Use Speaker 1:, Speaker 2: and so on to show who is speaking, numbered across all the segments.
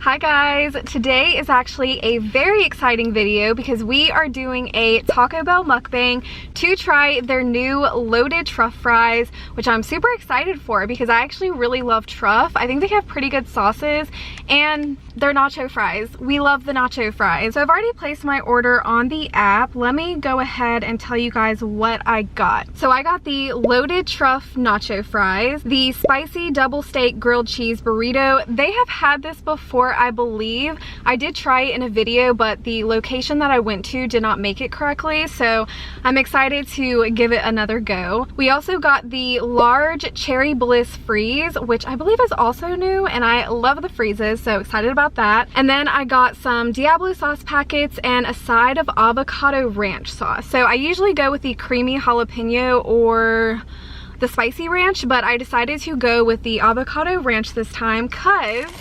Speaker 1: Hi guys, today is actually a very exciting video because we are doing a Taco Bell mukbang to try their new loaded truff fries, which I'm super excited for because I actually really love truff. I think they have pretty good sauces and they're nacho fries. We love the nacho fries. So I've already placed my order on the app. Let me go ahead and tell you guys what I got. So I got the loaded truff nacho fries, the spicy double steak grilled cheese burrito. They have had this before, I believe. I did try it in a video, but the location that I went to did not make it correctly, so I'm excited to give it another go. We also got the large cherry bliss freeze, which I believe is also new, and I love the freezes, so excited about that. And then I got some Diablo sauce packets and a side of avocado ranch sauce. So I usually go with the creamy jalapeno or the spicy ranch, but I decided to go with the avocado ranch this time because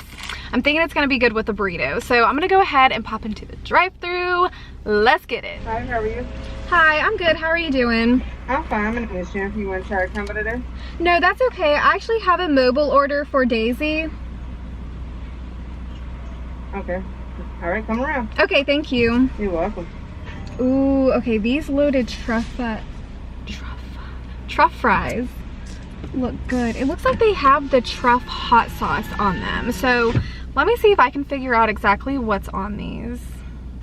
Speaker 1: I'm thinking it's gonna be good with the burrito. So I'm gonna go ahead and pop into the drive-thru. Let's get it.
Speaker 2: Hi, how are you?
Speaker 1: Hi, I'm good. How are you doing?
Speaker 2: I'm fine. I'm gonna miss you. You want to try a combo today?
Speaker 1: No, that's okay. I actually have a mobile order for Daisy.
Speaker 2: Okay. All right, come around.
Speaker 1: Okay, thank you.
Speaker 2: You're welcome.
Speaker 1: Ooh, okay, these loaded truff fries look good. It looks like they have the truff hot sauce on them. So let me see if I can figure out exactly what's on these.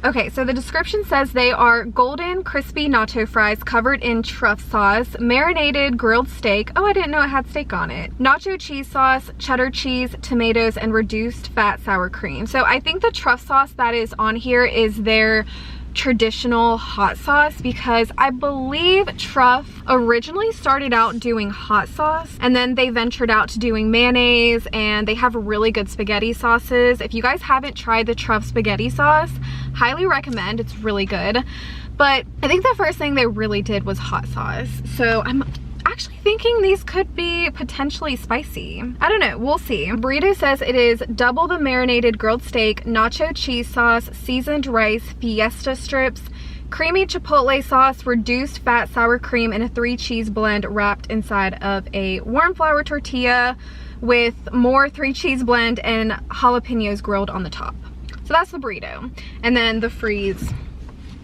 Speaker 1: Okay, so the description says they are golden crispy nacho fries covered in truff sauce, marinated grilled steak. Oh, I didn't know it had steak on it. Nacho cheese sauce, cheddar cheese, tomatoes, and reduced fat sour cream. So I think the truff sauce that is on here is their traditional hot sauce because I believe Truff originally started out doing hot sauce and then they ventured out to doing mayonnaise, and they have really good spaghetti sauces. If you guys haven't tried the Truff spaghetti sauce, highly recommend. It's really good. But I think the first thing they really did was hot sauce. So I'm actually thinking these could be potentially spicy. I don't know, we'll see. Burrito says it is double the marinated grilled steak, nacho cheese sauce, seasoned rice, fiesta strips, creamy chipotle sauce, reduced fat sour cream, and a 3 cheese blend wrapped inside of a warm flour tortilla with more 3 cheese blend and jalapenos grilled on the top. So that's the burrito. And then the freeze,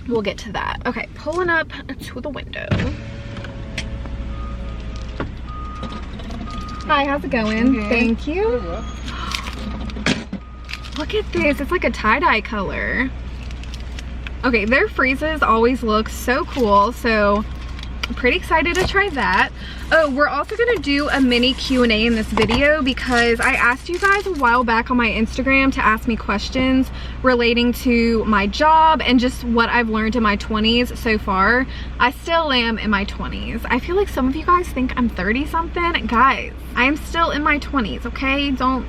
Speaker 1: we'll get to that. Okay, pulling up to the window. Hi, how's it going?
Speaker 2: Okay.
Speaker 1: Thank you. Look at this, it's like a tie-dye color. Okay, their freezes always look so cool, so I'm pretty excited to try that. Oh, we're also gonna do a mini Q&A in this video because I asked you guys a while back on my Instagram to ask me questions relating to my job and just what I've learned in my 20s so far. I still am in my 20s. I feel like some of you guys think I'm 30 something. Guys, I am still in my 20s, okay? Don't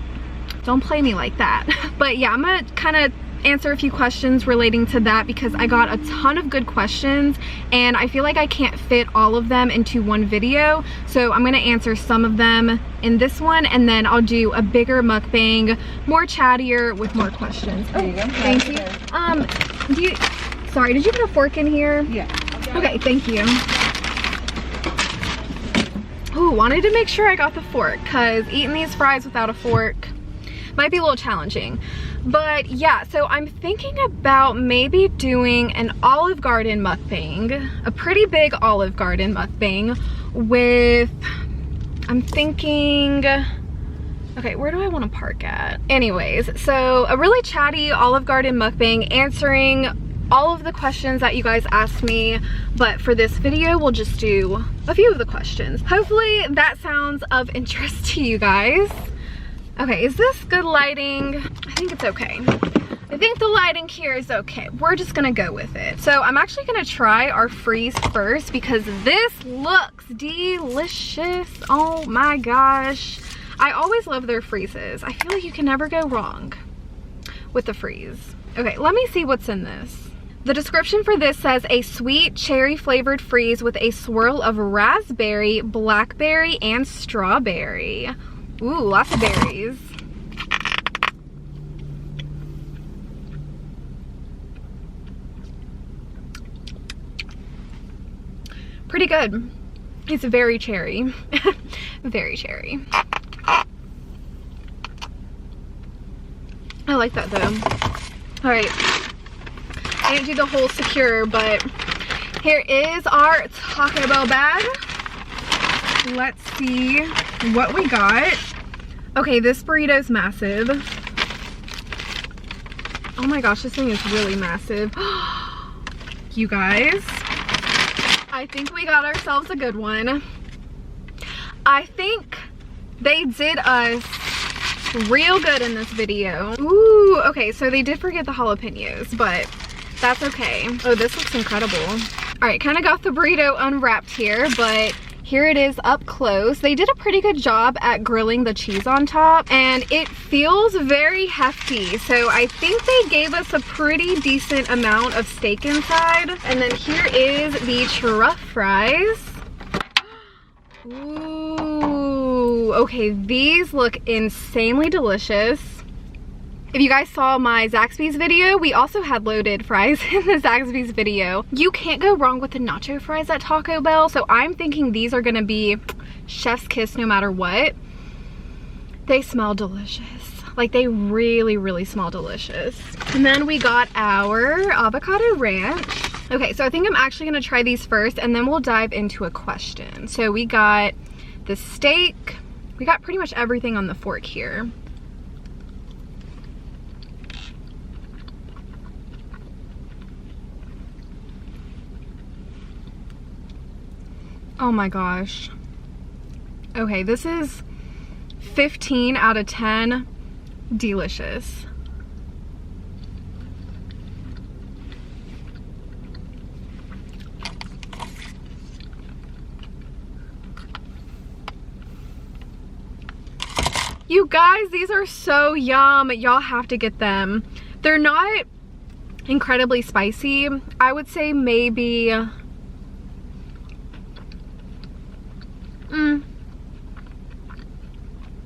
Speaker 1: play me like that. But yeah, I'm gonna kind of answer a few questions relating to that because I got a ton of good questions and I feel like I can't fit all of them into one video, so I'm gonna answer some of them in this one and then I'll do a bigger mukbang, more chattier with more questions.
Speaker 2: There you go.
Speaker 1: Thank you. Sorry, did you put a fork in here?
Speaker 2: Yeah.
Speaker 1: Okay, thank you. Ooh, wanted to make sure I got the fork because eating these fries without a fork might be a little challenging. But yeah, so I'm thinking about maybe doing an Olive Garden mukbang, a pretty big Olive Garden mukbang with, I'm thinking, okay, where do I want to park at? Anyways, so a really chatty Olive Garden mukbang answering all of the questions that you guys asked me, but for this video we'll just do a few of the questions. Hopefully that sounds of interest to you guys. Okay, is this good lighting? I think it's okay. I think the lighting here is okay. We're just gonna go with it. So I'm actually gonna try our freeze first because this looks delicious. Oh my gosh. I always love their freezes. I feel like you can never go wrong with the freeze. Okay, let me see what's in this. The description for this says a sweet cherry flavored freeze with a swirl of raspberry, blackberry, and strawberry. Ooh, lots of berries. Pretty good. It's very cherry. Very cherry. like that though. All right, I didn't do the whole secure, but here is our Taco Bell bag. Let's see what we got. Okay, this burrito's massive. Oh my gosh, this thing is really massive. You guys, I think we got ourselves a good one. I think they did us real good in this video. Ooh, okay, so they did forget the jalapenos, but that's okay. Oh, this looks incredible. All right, kind of got the burrito unwrapped here, but here it is up close. They did a pretty good job at grilling the cheese on top, and it feels very hefty. So I think they gave us a pretty decent amount of steak inside. And then here is the truff fries. Ooh, okay, these look insanely delicious. If you guys saw my Zaxby's video, we also had loaded fries in the Zaxby's video. You can't go wrong with the nacho fries at Taco Bell, so I'm thinking these are gonna be chef's kiss no matter what. They smell delicious. Like, they really, really smell delicious. And then we got our avocado ranch. Okay, so I think I'm actually gonna try these first, and then we'll dive into a question. So we got the steak. We got pretty much everything on the fork here. Oh my gosh. Okay, this is 15 out of 10. Delicious. You guys, these are so yum. Y'all have to get them. They're not incredibly spicy. I would say maybe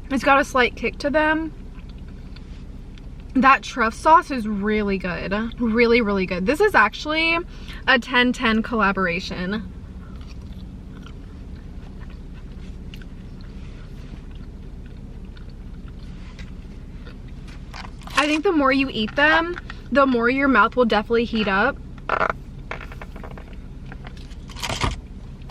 Speaker 1: it's got a slight kick to them. That truff sauce is really good. Really, really good. This is actually a 10-10 collaboration. I think the more you eat them, the more your mouth will definitely heat up.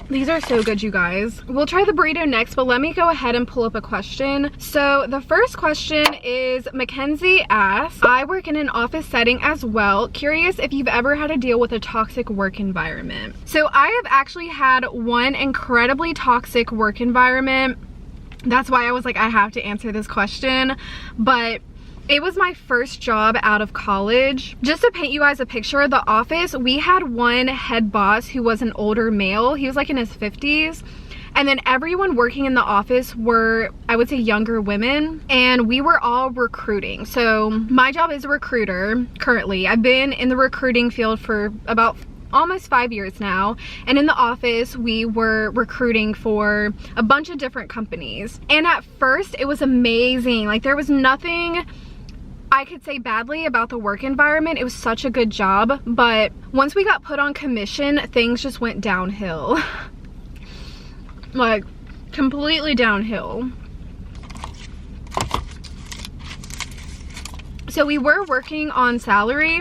Speaker 1: These are so good, you guys. We'll try the burrito next, but let me go ahead and pull up a question. So the first question is, Mackenzie asks, I work in an office setting as well. Curious if you've ever had to deal with a toxic work environment. So I have actually had one incredibly toxic work environment. That's why I was like, I have to answer this question. But it was my first job out of college. Just to paint you guys a picture, the office, we had one head boss who was an older male. He was like in his 50s. And then everyone working in the office were, I would say, younger women. And we were all recruiting. So my job is a recruiter currently. I've been in the recruiting field for about almost 5 years now, and in the office we were recruiting for a bunch of different companies. And at first it was amazing. Like, there was nothing I could say badly about the work environment. It was such a good job, but once we got put on commission, things just went downhill. Like, completely downhill. So we were working on salary.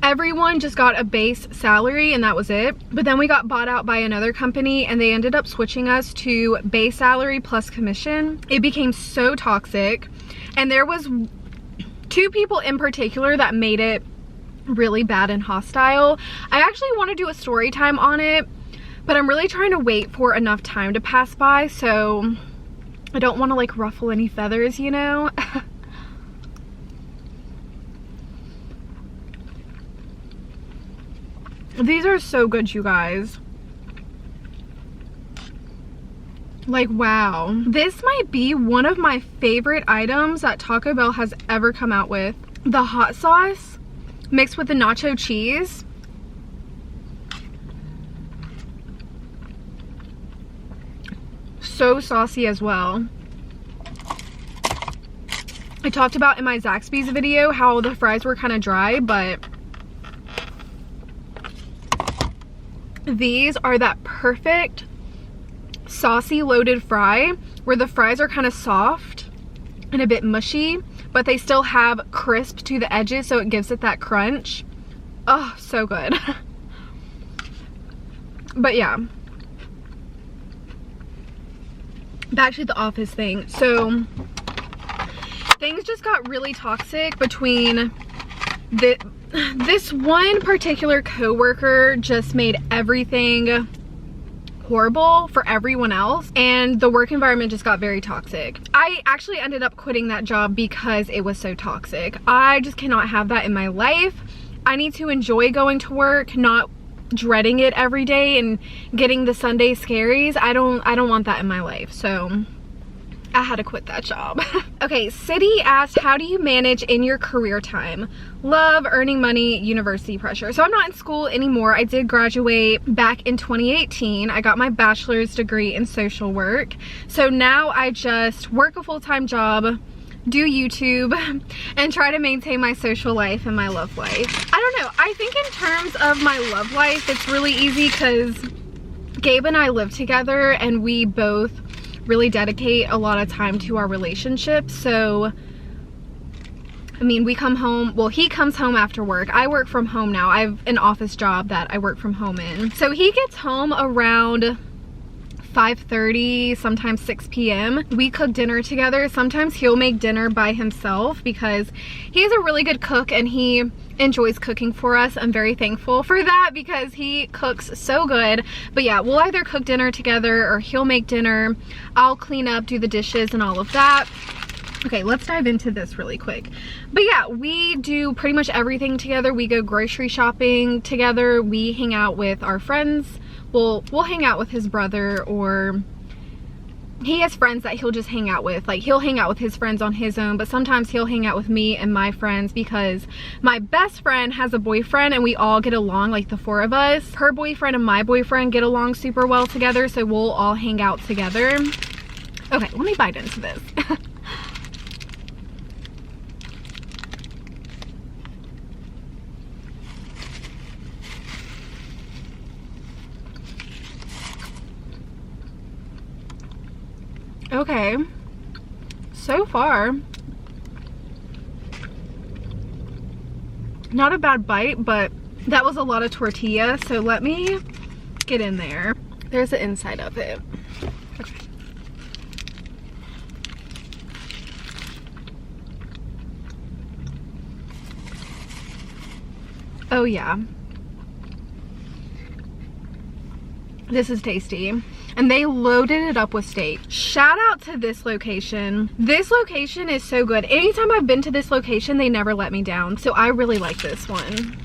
Speaker 1: Everyone just got a base salary and that was it. But then we got bought out by another company and they ended up switching us to base salary plus commission. It became so toxic. And there was 2 people in particular that made it really bad and hostile. I actually want to do a story time on it, but I'm really trying to wait for enough time to pass by, so I don't want to like ruffle any feathers, you know? These are so good, you guys. Like, wow. This might be one of my favorite items that Taco Bell has ever come out with. The hot sauce mixed with the nacho cheese. So saucy as well. I talked about in my Zaxby's video how the fries were kind of dry, but these are that perfect saucy loaded fry where the fries are kind of soft and a bit mushy, but they still have crisp to the edges, so it gives it that crunch. Oh, so good. But yeah, back to the office thing. So things just got really toxic between this one particular coworker. Just made everything horrible for everyone else, and the work environment just got very toxic. I actually ended up quitting that job because it was so toxic. I just cannot have that in my life. I need to enjoy going to work, not dreading it every day and getting the Sunday scaries. I don't want that in my life, so I had to quit that job. Okay, City asked, how do you manage in your career time? Love, earning money, university pressure. So I'm not in school anymore. I did graduate back in 2018. I got my bachelor's degree in social work. So now I just work a full-time job, do YouTube, and try to maintain my social life and my love life. I don't know, I think in terms of my love life, it's really easy because Gabe and I live together and we both really dedicate a lot of time to our relationship. So I mean, we come home, well, he comes home after work. I work from home now. I have an office job that I work from home in. So he gets home around 5:30, sometimes 6 p.m. We cook dinner together. Sometimes he'll make dinner by himself because he's a really good cook and he enjoys cooking for us. I'm very thankful for that because he cooks so good. But yeah, we'll either cook dinner together or he'll make dinner. I'll clean up, do the dishes and all of that. Okay, let's dive into this really quick. But yeah, we do pretty much everything together. We go grocery shopping together. We hang out with our friends. We'll hang out with his brother, or he has friends that he'll just hang out with. Like, he'll hang out with his friends on his own, but sometimes he'll hang out with me and my friends because my best friend has a boyfriend and we all get along, like the four of us. Her boyfriend and my boyfriend get along super well together, so we'll all hang out together. Okay, let me bite into this. Okay, so far, not a bad bite, but that was a lot of tortilla, so let me get in there. There's the inside of it. Okay. Oh yeah. This is tasty. And they loaded it up with steak. Shout out to this location. This location is so good. Anytime I've been to this location, they never let me down. So I really like this one.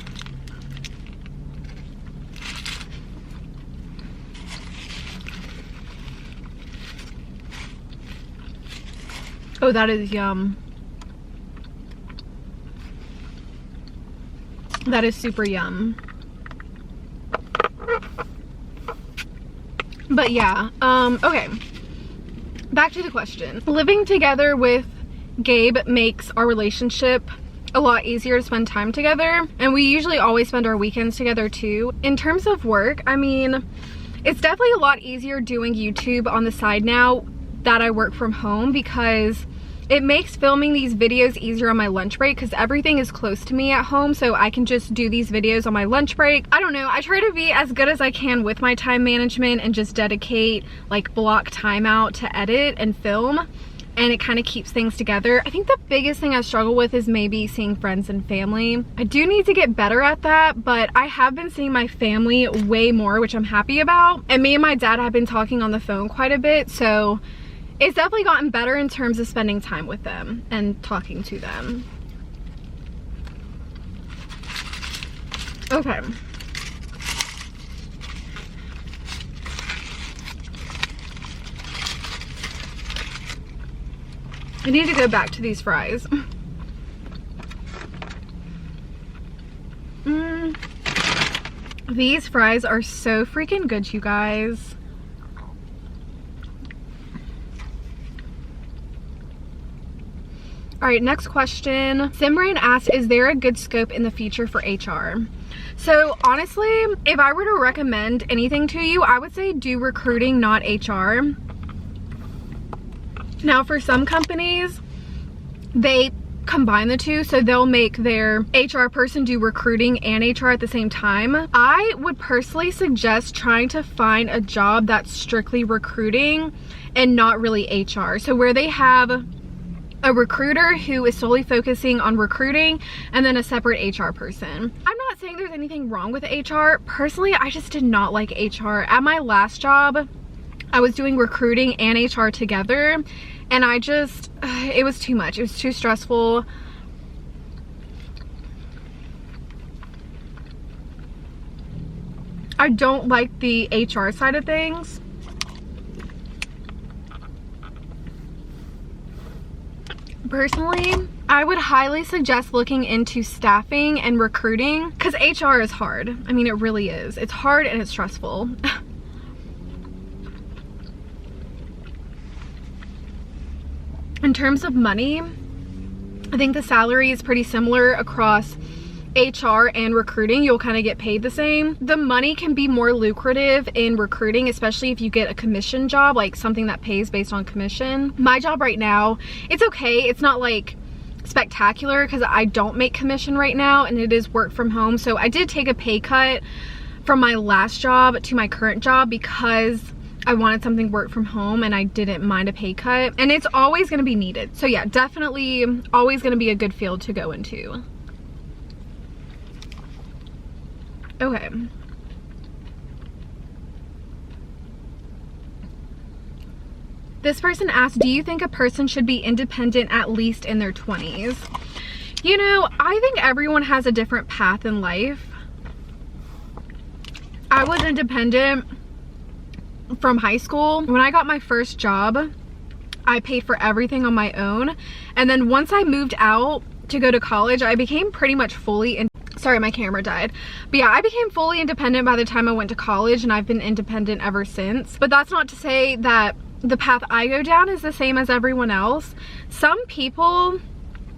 Speaker 1: Oh, that is yum. That is super yum. But yeah, okay, back to the question. Living together with Gabe makes our relationship a lot easier to spend time together, and we usually always spend our weekends together too. In terms of work, I mean, it's definitely a lot easier doing YouTube on the side now that I work from home because it makes filming these videos easier on my lunch break because everything is close to me at home, so I can just do these videos on my lunch break. I don't know, I try to be as good as I can with my time management and just dedicate, like, block time out to edit and film, and it kind of keeps things together. I think the biggest thing I struggle with is maybe seeing friends and family. I do need to get better at that, but I have been seeing my family way more, which I'm happy about, and me and my dad have been talking on the phone quite a bit, so it's definitely gotten better in terms of spending time with them and talking to them. Okay. I need to go back to these fries. These fries are so freaking good, you guys. All right, next question. Simran asked, is there a good scope in the future for HR? So honestly, if I were to recommend anything to you, I would say do recruiting, not HR. Now for some companies, they combine the two, so they'll make their HR person do recruiting and HR at the same time. I would personally suggest trying to find a job that's strictly recruiting and not really HR. So where they have a recruiter who is solely focusing on recruiting and then a separate HR person. I'm not saying there's anything wrong with HR. Personally, I just did not like HR. At my last job, I was doing recruiting and HR together, and I just, it was too much. It was too stressful. I don't like the HR side of things. Personally, I would highly suggest looking into staffing and recruiting, because HR is hard. I mean, it really is. It's hard and it's stressful. In terms of money, I think the salary is pretty similar across HR and recruiting. You'll kind of get paid the same. The money can be more lucrative in recruiting, especially if you get a commission job, like something that pays based on commission. My job right now, it's okay. It's not like spectacular because I don't make commission right now, and it is work from home. So I did take a pay cut from my last job to my current job because I wanted something work from home and I didn't mind a pay cut, and it's always going to be needed. So yeah, definitely always going to be a good field to go into. Okay. This person asked, do you think a person should be independent at least in their 20s? You know, I think everyone has a different path in life. I was independent from high school. When I got my first job, I paid for everything on my own. And then once I moved out to go to college, I became pretty much fully sorry, my camera died. But yeah, I became fully independent by the time I went to college, and I've been independent ever since. But that's not to say that the path I go down is the same as everyone else. Some people,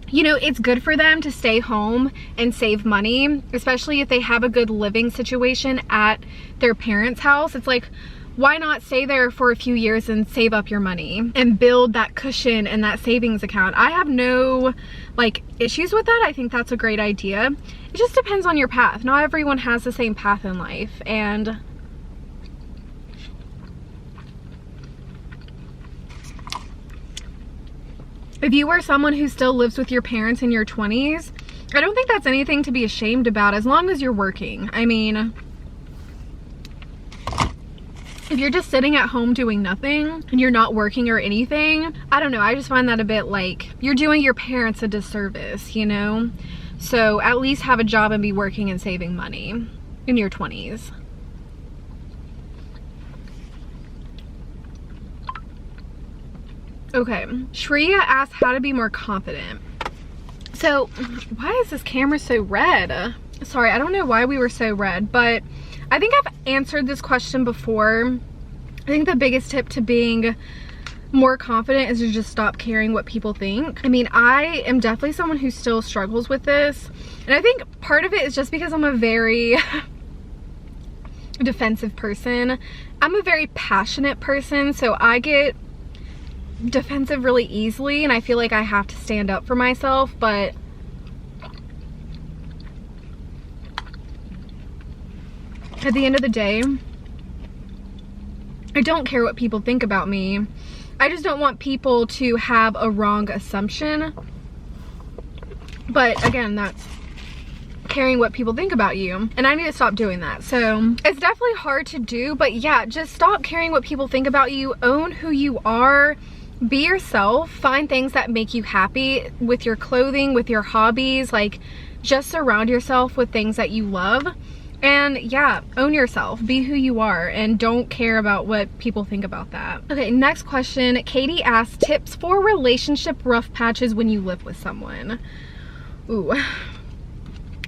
Speaker 1: you know, it's good for them to stay home and save money, especially if they have a good living situation at their parents' house. It's like, why not stay there for a few years and save up your money and build that cushion and that savings account? I have no like issues with that. I think that's a great idea. It just depends on your path. Not everyone has the same path in life, and if you are someone who still lives with your parents in your 20s, I don't think that's anything to be ashamed about as long as you're working. I mean, if you're just sitting at home doing nothing and you're not working or anything, I don't know, I just find that a bit like you're doing your parents a disservice, you know? So at least have a job and be working and saving money in your 20s. Okay, Shreya asked how to be more confident. So why is this camera so red? Sorry, I don't know why we were so red, but I think I've answered this question before. I think the biggest tip to being more confident is to just stop caring what people think. I mean, I am definitely someone who still struggles with this, and I think part of it is just because I'm a very defensive person. I'm a very passionate person, so I get defensive really easily, and I feel like I have to stand up for myself. But at the end of the day, I don't care what people think about me. I just don't want people to have a wrong assumption. But again, that's caring what people think about you, and I need to stop doing that. So it's definitely hard to do, but yeah, just stop caring what people think about you. Own who you are. Be yourself. Find things that make you happy with your clothing, with your hobbies. Like, just surround yourself with things that you love. And yeah, own yourself. Be who you are, and don't care about what people think about that. Okay, next question. Katie asked, tips for relationship rough patches when you live with someone. Ooh.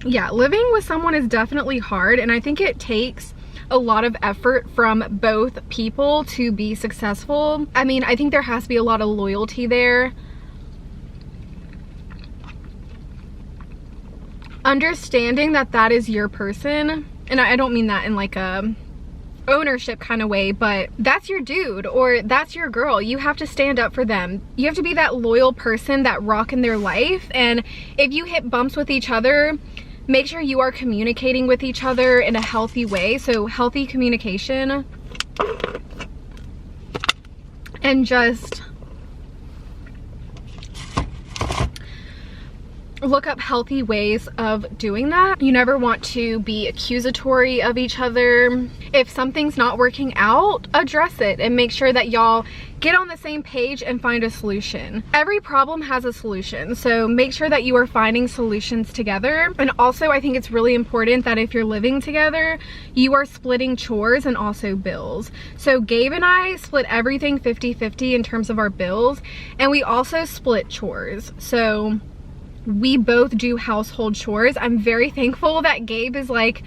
Speaker 1: Yeah, living with someone is definitely hard, and I think it takes a lot of effort from both people to be successful. I mean, I think there has to be a lot of loyalty there. Understanding that that is your person, and I don't mean that in like a ownership kind of way, but that's your dude or that's your girl. You have to stand up for them. You have to be that loyal person, that rock in their life. And if you hit bumps with each other, make sure you are communicating with each other in a healthy way. So healthy communication, and just look up healthy ways of doing that. You never want to be accusatory of each other. If something's not working out, address it and make sure that y'all get on the same page and find a solution. Every problem has a solution, so make sure that you are finding solutions together. And also, I think it's really important that if you're living together, you are splitting chores and also bills. So Gabe and I split everything 50-50 in terms of our bills, and we also split chores. So we both do household chores. I'm very thankful that Gabe is like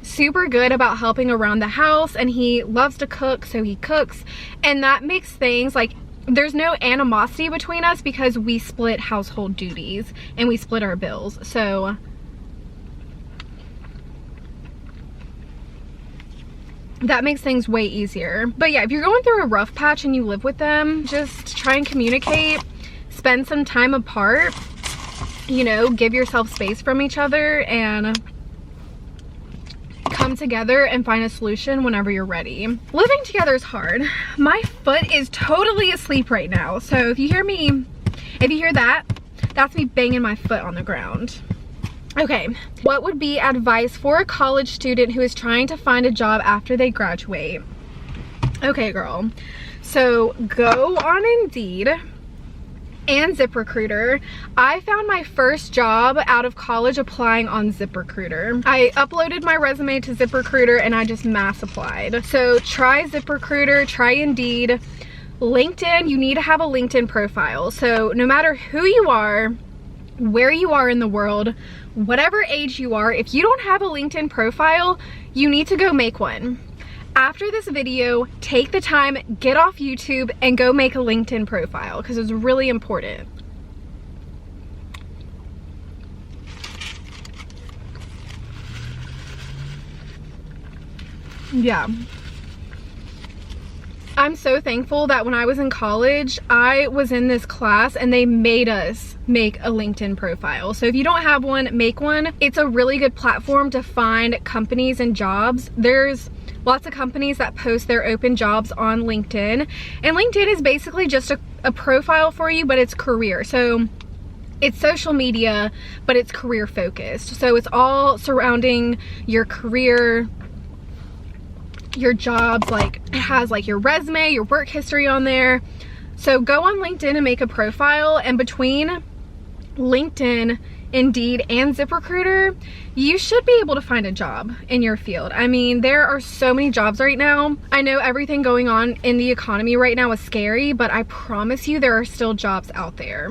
Speaker 1: super good about helping around the house, and he loves to cook, so he cooks, and that makes things like there's no animosity between us because we split household duties and we split our bills. So that makes things way easier. But yeah, if you're going through a rough patch and you live with them, just try and communicate, spend some time apart, you know, give yourself space from each other, and come together and find a solution whenever you're ready. Living together is hard. My foot is totally asleep right now. So if you hear that, that's me banging my foot on the ground. Okay, what would be advice for a college student who is trying to find a job after they graduate? Okay, girl. So go on Indeed and ZipRecruiter. I found my first job out of college applying on ZipRecruiter. I uploaded my resume to ZipRecruiter and I just mass applied. So try ZipRecruiter, try Indeed. LinkedIn, you need to have a LinkedIn profile. So no matter who you are, where you are in the world, whatever age you are, if you don't have a LinkedIn profile, you need to go make one. After this video, take the time, get off YouTube, and go make a LinkedIn profile because it's really important. Yeah. I'm so thankful that when I was in college, I was in this class and they made us make a LinkedIn profile. So if you don't have one, make one. It's a really good platform to find companies and jobs. There's lots of companies that post their open jobs on LinkedIn, and LinkedIn is basically just a profile for you, but it's career. So it's social media, but it's career focused. So it's all surrounding your career, your jobs, like it has like your resume, your work history on there. So go on LinkedIn and make a profile, and between LinkedIn, Indeed, and ZipRecruiter, you should be able to find a job in your field. I mean, there are so many jobs right now. I know everything going on in the economy right now is scary, but I promise you there are still jobs out there.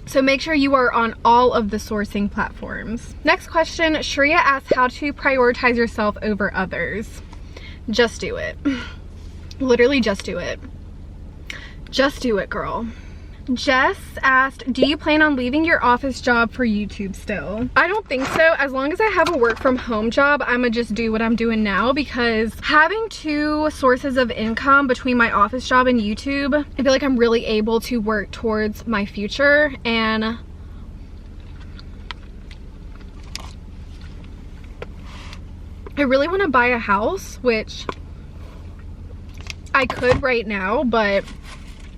Speaker 1: So make sure you are on all of the sourcing platforms. Next question, Shreya asks how to prioritize yourself over others. Just do it. Literally just do it. Just do it, girl. Jess asked, do you plan on leaving your office job for YouTube still? I don't think so. As long as I have a work from home job, I'm gonna just do what I'm doing now, because having two sources of income between my office job and YouTube, I feel like I'm really able to work towards my future. And I really want to buy a house, which I could right now, but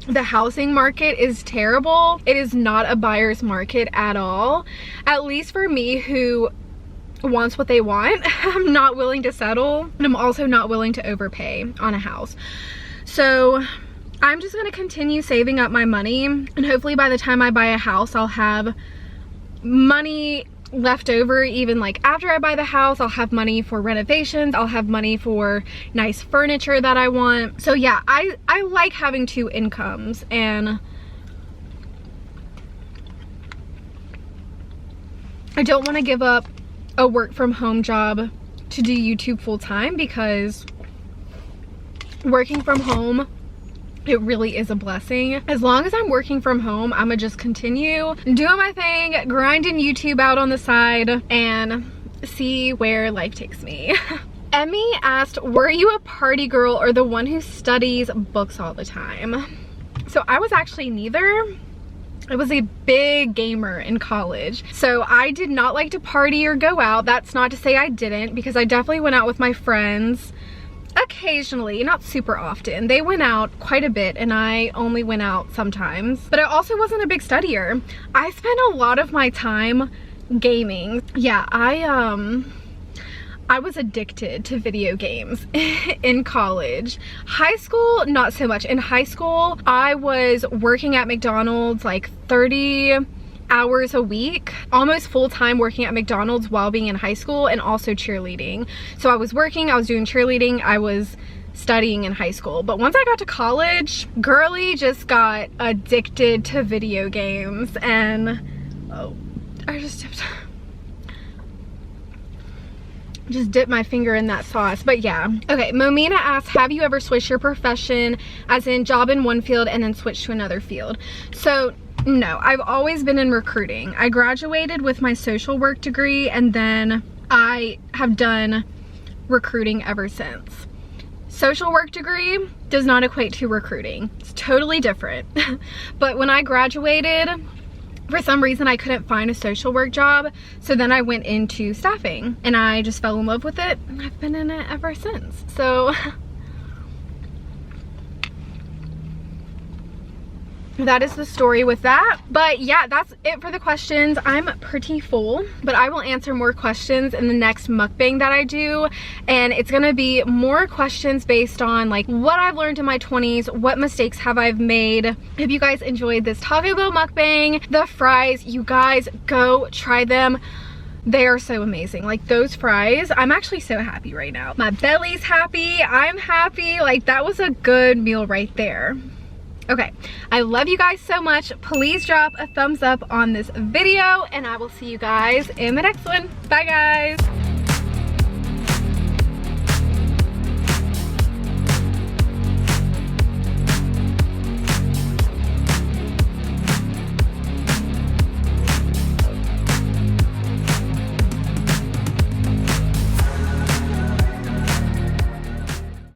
Speaker 1: the housing market is terrible. It is not a buyer's market at all. At least for me, who wants what they want. I'm not willing to settle, and I'm also not willing to overpay on a house. So I'm just gonna continue saving up my money, and hopefully by the time I buy a house, I'll have money left over. Even like after I buy the house, I'll have money for renovations, I'll have money for nice furniture that I want. So yeah, I like having two incomes, and I don't want to give up a work from home job to do YouTube full time, because working from home, it really is a blessing. As long as I'm working from home, I'm gonna just continue doing my thing, grinding YouTube out on the side, and see where life takes me. Emmy asked, were you a party girl or the one who studies books all the time? So I was actually neither. I was a big gamer in college. So I did not like to party or go out. That's not to say I didn't, because I definitely went out with my friends occasionally, not super often. They went out quite a bit and I only went out sometimes. But I also wasn't a big studier. I spent a lot of my time gaming. Yeah, I was addicted to video games in college. High school, not so much. In high school, I was working at McDonald's like 30 hours a week, almost full-time working at McDonald's while being in high school, and also cheerleading. So I was working, I was doing cheerleading, I was studying in high school. But once I got to college, girly just got addicted to video games, and oh, I just dipped my finger in that sauce. But yeah. Okay, Momina asks, have you ever switched your profession, as in job in one field and then switched to another field? So no, I've always been in recruiting. I graduated with my social work degree and then I have done recruiting ever since. Social work degree does not equate to recruiting. It's totally different. But when I graduated, for some reason I couldn't find a social work job, so then I went into staffing and I just fell in love with it and I've been in it ever since. So that is the story with that. But yeah, that's it for the questions. I'm pretty full, but I will answer more questions in the next mukbang that I do, and it's gonna be more questions based on like what I've learned in my 20s, what mistakes have I made. If you guys enjoyed this Taco Bell mukbang, the fries, you guys go try them. They are so amazing. Like those fries, I'm actually so happy right now. My belly's happy, I'm happy. Like that was a good meal right there. Okay, I love you guys so much. Please drop a thumbs up on this video and I will see you guys in the next one. Bye guys.